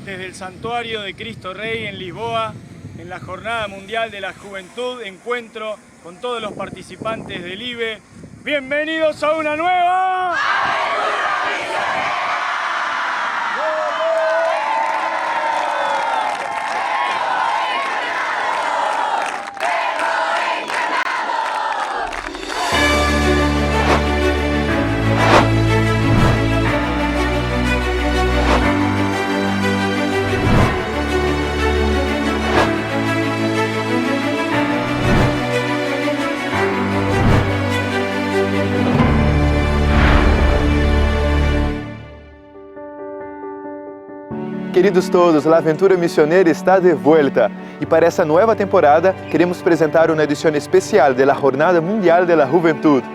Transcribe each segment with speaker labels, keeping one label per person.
Speaker 1: desde el Santuario de Cristo Rey en Lisboa, en la Jornada Mundial de la Juventud, encuentro con todos los participantes del IBE. ¡Bienvenidos a una nueva!
Speaker 2: Queridos todos, a Aventura Missioneira está de vuelta e para essa nova temporada queremos apresentar uma edição especial da Jornada Mundial da Juventude.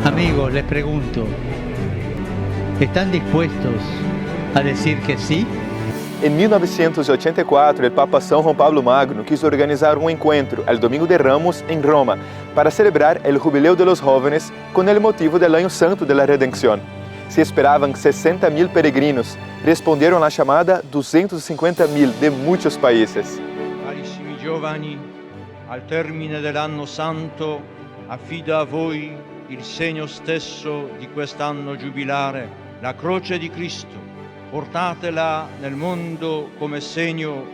Speaker 3: Amigos, les pregunto, ¿están dispuestos a decir que sí?
Speaker 2: Em 1984, o Papa São João Paulo Magno quis organizar um encontro, el Domingo de Ramos, em Roma, para celebrar o Jubileu de los Jóvenes com o motivo del Año Santo de la Redención. Se esperavam 60.000 peregrinos, responderam à chamada 250.000 de muitos países.
Speaker 4: Carissimi giovani, al termine dell'anno santo affido a voi il segno stesso di quest'anno giubilare, la croce di Cristo. Portatela nel mondo come segno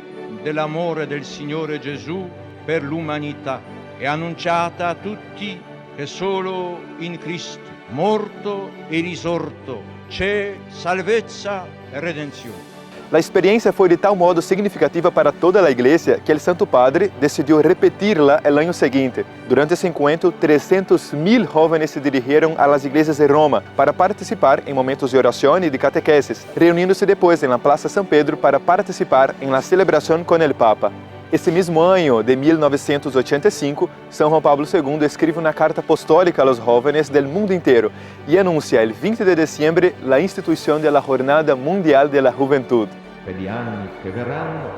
Speaker 4: dell'amore del Signore Gesù per l'umanità e annunciata a tutti che solo in Cristo, morto e risorto, c'è salvezza e redenzione.
Speaker 2: A experiência foi de tal modo significativa para toda a igreja que o Santo Padre decidiu repetir-la no ano seguinte. Durante esse encontro, 300.000 jovens se dirigiram às igrejas de Roma para participar em momentos de oração e de catequeses, reunindo-se depois na Praça São Pedro para participar em la celebração com o Papa. Esse mesmo ano de 1985, São João Paulo II escreve uma carta apostólica aos jovens do mundo inteiro e anuncia el 20 de diciembre a instituição da Jornada Mundial da Juventude.
Speaker 5: Per gli anni che verranno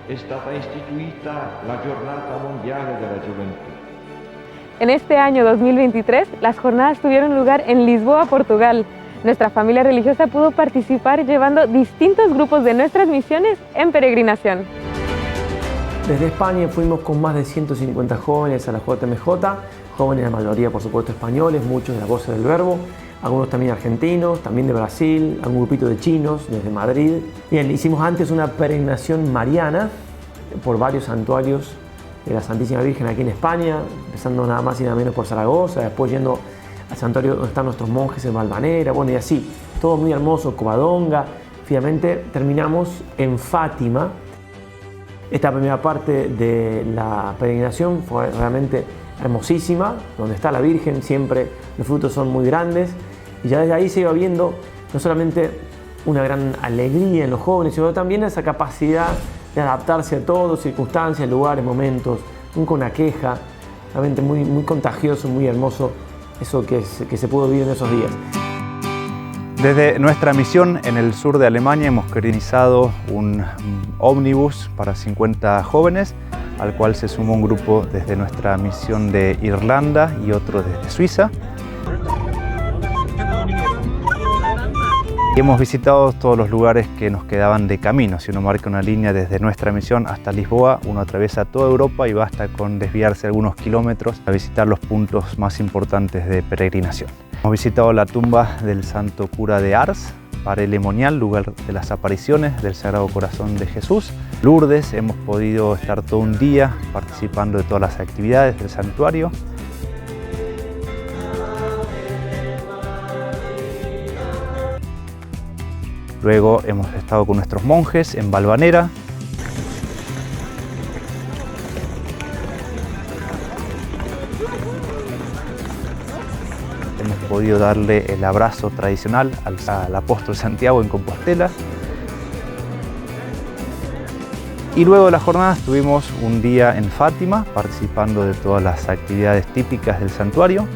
Speaker 5: è stata istituita la Giornata Mondiale della Gioventù.
Speaker 6: En este año 2023, las jornadas tuvieron lugar en Lisboa, Portugal. Nuestra familia religiosa pudo participar llevando distintos grupos de nuestras misiones en peregrinación.
Speaker 7: Desde España fuimos con más de 150 jóvenes a la JMJ, jóvenes la mayoría por supuesto españoles, muchos de la Voz del Verbo, algunos también argentinos, también de Brasil, algún grupito de chinos desde Madrid. Bien, hicimos antes una peregrinación mariana por varios santuarios de la Santísima Virgen aquí en España, empezando nada más y nada menos por Zaragoza, después yendo al santuario donde están nuestros monjes en Valvanera, bueno, y así, todo muy hermoso, Covadonga. Finalmente terminamos en Fátima. Esta primera parte de la peregrinación fue realmente hermosísima, donde está la Virgen, siempre los frutos son muy grandes, y ya desde ahí se iba viendo no solamente una gran alegría en los jóvenes, sino también esa capacidad de adaptarse a todo, circunstancias, lugares, momentos, nunca una queja, realmente muy contagioso, muy hermoso eso que se pudo vivir en esos días.
Speaker 8: Desde nuestra misión en el sur de Alemania hemos organizado un ómnibus para 50 jóvenes, al cual se sumó un grupo desde nuestra misión de Irlanda y otro desde Suiza. Y hemos visitado todos los lugares que nos quedaban de camino. Si uno marca una línea desde nuestra misión hasta Lisboa, uno atraviesa toda Europa y basta con desviarse algunos kilómetros a visitar los puntos más importantes de peregrinación. Hemos visitado la tumba del Santo Cura de Ars, Paray-le-Monial, lugar de las apariciones del Sagrado Corazón de Jesús. Lourdes, hemos podido estar todo un día participando de todas las actividades del santuario. Luego hemos estado con nuestros monjes en Valvanera. Hemos podido darle el abrazo tradicional al apóstol Santiago en Compostela. Y luego de la jornada estuvimos un día en Fátima participando de todas las actividades típicas del santuario.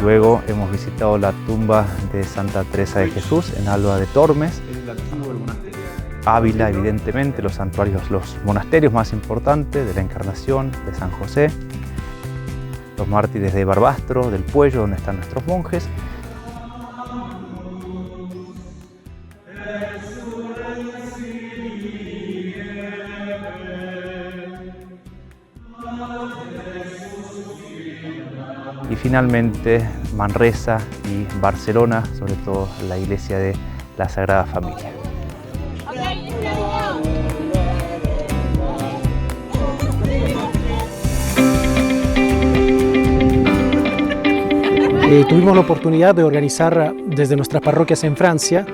Speaker 8: Luego hemos visitado la tumba de Santa Teresa de Jesús en Alba de Tormes.
Speaker 9: Es el archivo del monasterio.
Speaker 8: Ávila, evidentemente, los santuarios, los monasterios más importantes de la Encarnación, de San José, los mártires de Barbastro, del Puello, donde están nuestros monjes. Y finalmente Manresa y Barcelona, sobre todo la iglesia de la Sagrada Familia.
Speaker 9: Tuvimos la oportunidad de organizar desde nuestras parroquias en Francia,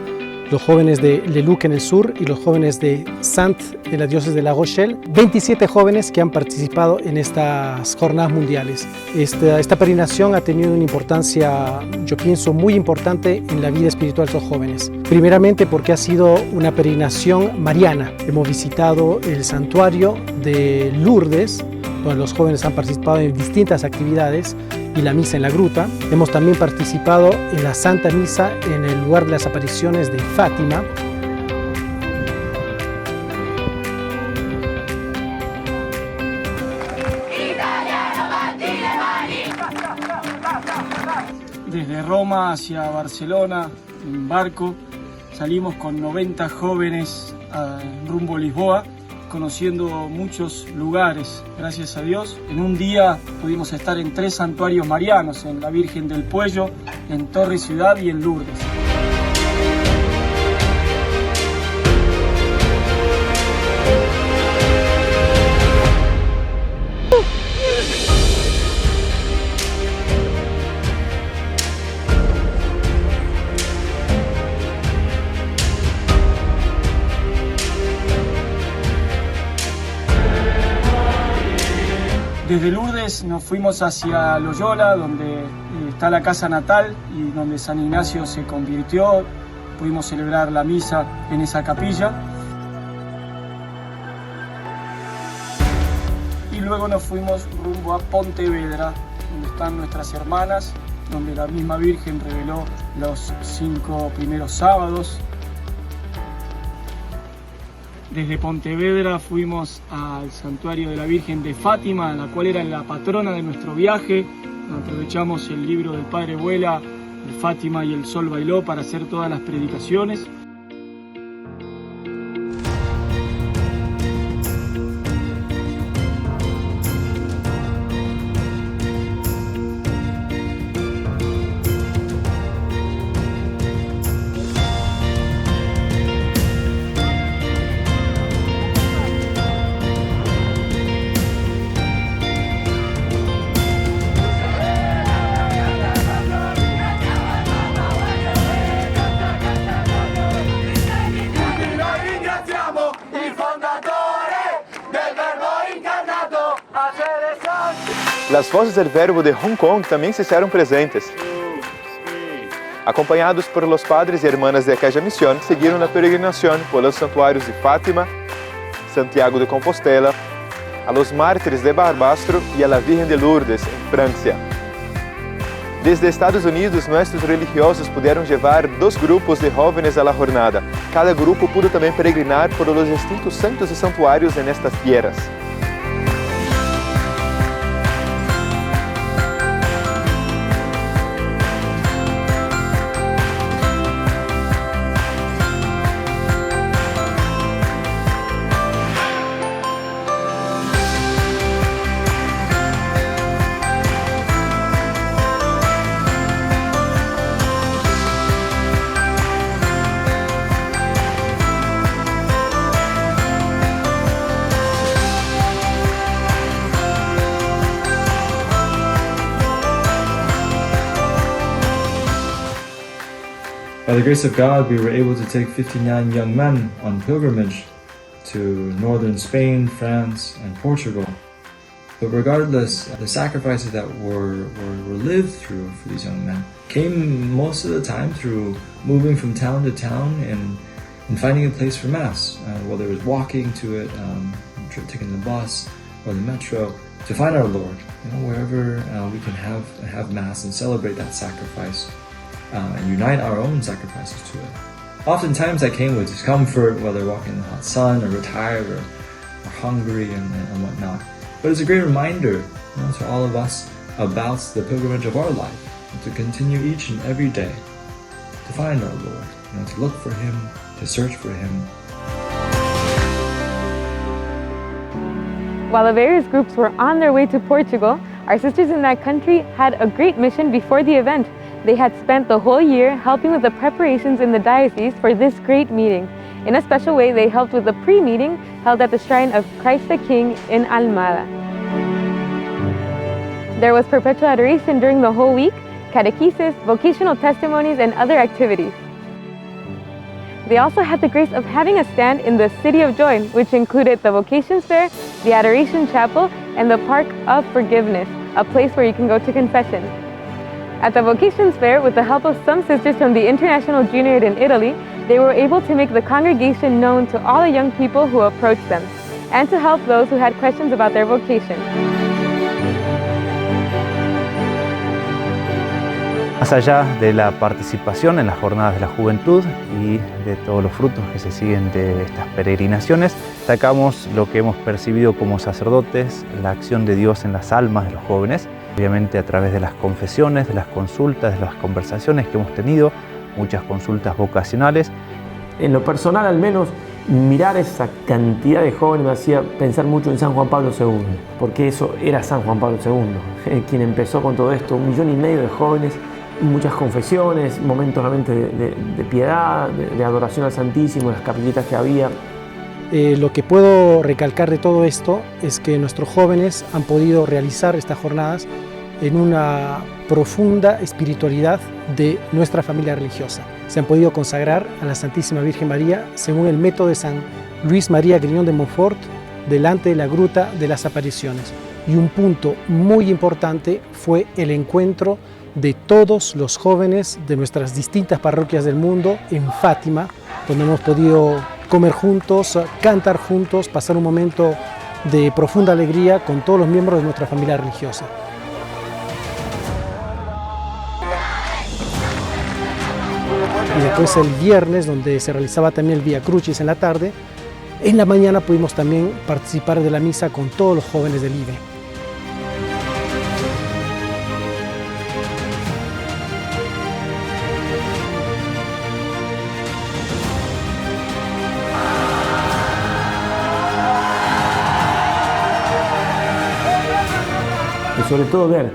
Speaker 9: los jóvenes de Leluc en el sur y los jóvenes de Sainte de la diócesis de La Rochelle, 27 jóvenes que han participado en estas jornadas mundiales. Esta peregrinación ha tenido una importancia, yo pienso, muy importante en la vida espiritual de los jóvenes. Primeramente porque ha sido una peregrinación mariana. Hemos visitado el santuario de Lourdes, donde los jóvenes han participado en distintas actividades, y la misa en la gruta. Hemos también participado en la Santa Misa en el lugar de las apariciones de Fátima.
Speaker 1: Desde Roma hacia Barcelona, en barco, salimos con 90 jóvenes rumbo a Lisboa, conociendo muchos lugares, gracias a Dios. En un día pudimos estar en 3 santuarios marianos, en la Virgen del Puello, en Torre Ciudad y en Lourdes. Desde Lourdes nos fuimos hacia Loyola, donde está la casa natal y donde San Ignacio se convirtió. Pudimos celebrar la misa en esa capilla. Y luego nos fuimos rumbo a Pontevedra, donde están nuestras hermanas, donde la misma Virgen reveló los 5 primeros sábados. Desde Pontevedra fuimos al santuario de la Virgen de Fátima, la cual era la patrona de nuestro viaje. Aprovechamos el libro del Padre Vuela, el Fátima y el Sol Bailó, para hacer todas las predicaciones.
Speaker 2: Las voces del Verbo de Hong Kong también se hicieron presentes. Acompañados por los padres y hermanas de aquella misión, siguieron la peregrinación por los santuarios de Fátima, Santiago de Compostela, a los mártires de Barbastro y a la Virgen de Lourdes, en Francia. Desde Estados Unidos, nuestros religiosos pudieron llevar 2 grupos de jóvenes a la jornada. Cada grupo pudo también peregrinar por los distintos santos y santuarios en estas tierras.
Speaker 10: By the grace of God, we were able to take 59 young men on pilgrimage to northern Spain, France, and Portugal. But regardless, the sacrifices that were lived through for these young men came most of the time through moving from town to town and finding a place for Mass, whether it was walking to it, taking the bus or the metro, to find our Lord, wherever we can have Mass and celebrate that sacrifice. And unite our own sacrifices to it. Oftentimes I came with discomfort, whether walking in the hot sun or retired or hungry and whatnot. But it's a great reminder, to all of us about the pilgrimage of our life, and to continue each and every day to find our Lord, to look for Him, to search for Him.
Speaker 6: While the various groups were on their way to Portugal, our sisters in that country had a great mission before the event. They had spent the whole year helping with the preparations in the diocese for this great meeting. In a special way, they helped with the pre-meeting held at the Shrine of Christ the King in Almada. There was perpetual adoration during the whole week, catechesis, vocational testimonies, and other activities. They also had the grace of having a stand in the City of Joy, which included the Vocations Fair, the Adoration Chapel, and the Park of Forgiveness, a place where you can go to confession. At the Vocations Fair, with the help of some sisters from the International Junior in Italy, they were able to make the congregation known to all the young people who approached them, and to help those who had questions about their vocation.
Speaker 8: Más allá de la participación en las jornadas de la juventud y de todos los frutos que se siguen de estas peregrinaciones, sacamos lo que hemos percibido como sacerdotes, la acción de Dios en las almas de los jóvenes, obviamente a través de las confesiones, de las consultas, de las conversaciones que hemos tenido, muchas consultas vocacionales.
Speaker 7: En lo personal, al menos, mirar esa cantidad de jóvenes me hacía pensar mucho en San Juan Pablo II, porque eso era San Juan Pablo II, quien empezó con todo esto, 1,5 millones de jóvenes, muchas confesiones, momentos realmente de piedad, de adoración al Santísimo, las capillitas que había.
Speaker 9: Lo que puedo recalcar de todo esto es que nuestros jóvenes han podido realizar estas jornadas en una profunda espiritualidad de nuestra familia religiosa. Se han podido consagrar a la Santísima Virgen María según el método de San Luis María Grignon de Montfort, delante de la Gruta de las Apariciones. Y un punto muy importante fue el encuentro de todos los jóvenes de nuestras distintas parroquias del mundo en Fátima, donde hemos podido comer juntos, cantar juntos, pasar un momento de profunda alegría con todos los miembros de nuestra familia religiosa. Y después el viernes, donde se realizaba también el Vía Crucis en la tarde, en la mañana pudimos también participar de la misa con todos los jóvenes del IBE.
Speaker 7: Y sobre todo ver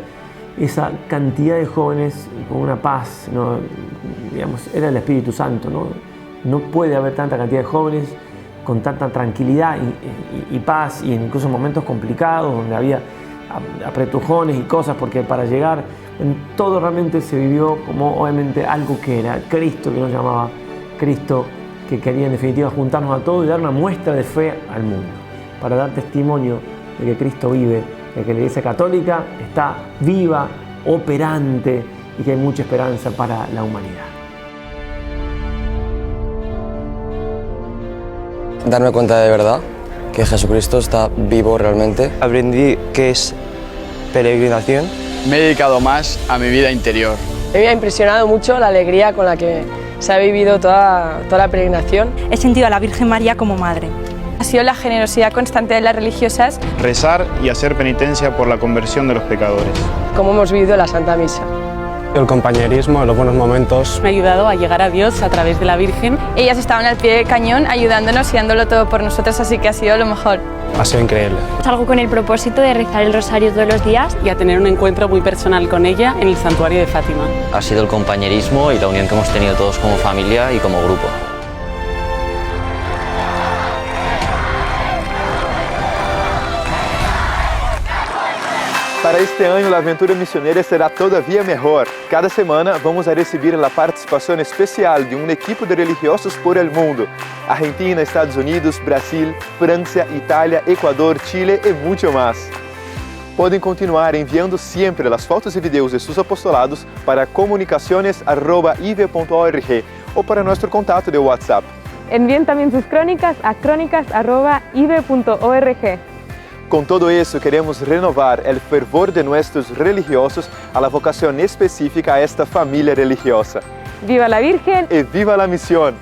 Speaker 7: esa cantidad de jóvenes con una paz, ¿no? Digamos, era el Espíritu Santo, ¿no? No puede haber tanta cantidad de jóvenes con tanta tranquilidad y paz, y incluso en momentos complicados donde había apretujones y cosas, porque para llegar en todo realmente se vivió como obviamente algo que era Cristo, que nos llamaba Cristo, que quería en definitiva juntarnos a todos y dar una muestra de fe al mundo, para dar testimonio de que Cristo vive, de que la Iglesia Católica está viva, operante y que hay mucha esperanza para la humanidad.
Speaker 11: Darme cuenta de verdad que Jesucristo está vivo realmente.
Speaker 12: Aprendí qué es peregrinación.
Speaker 13: Me he dedicado más a mi vida interior.
Speaker 14: Me ha impresionado mucho la alegría con la que se ha vivido toda la peregrinación.
Speaker 15: He sentido a la Virgen María como madre.
Speaker 16: Ha sido la generosidad constante de las religiosas.
Speaker 17: Rezar y hacer penitencia por la conversión de los pecadores.
Speaker 14: Cómo hemos vivido la Santa Misa.
Speaker 12: El compañerismo, los buenos momentos.
Speaker 18: Me ha ayudado a llegar a Dios a través de la Virgen.
Speaker 16: Ellas estaban al pie del cañón ayudándonos y dándolo todo por nosotros, así que ha sido lo mejor.
Speaker 12: Ha sido increíble.
Speaker 15: Salgo con el propósito de rezar el rosario todos los días
Speaker 18: y a tener un encuentro muy personal con ella en el santuario de Fátima.
Speaker 19: Ha sido el compañerismo y la unión que hemos tenido todos como familia y como grupo.
Speaker 2: Para este año, la aventura misionera será todavía mejor. Cada semana vamos a recibir la participación especial de un equipo de religiosos por el mundo. Argentina, Estados Unidos, Brasil, Francia, Italia, Ecuador, Chile y mucho más. Pueden continuar enviando siempre las fotos y videos de sus apostolados para comunicaciones@ive.org o para nuestro contacto de WhatsApp.
Speaker 6: Envíen también sus crónicas a crónicas@ive.org.
Speaker 2: Con todo eso, queremos renovar el fervor de nuestros religiosos a la vocación específica a esta familia religiosa.
Speaker 6: ¡Viva la Virgen!
Speaker 2: ¡Y viva la misión!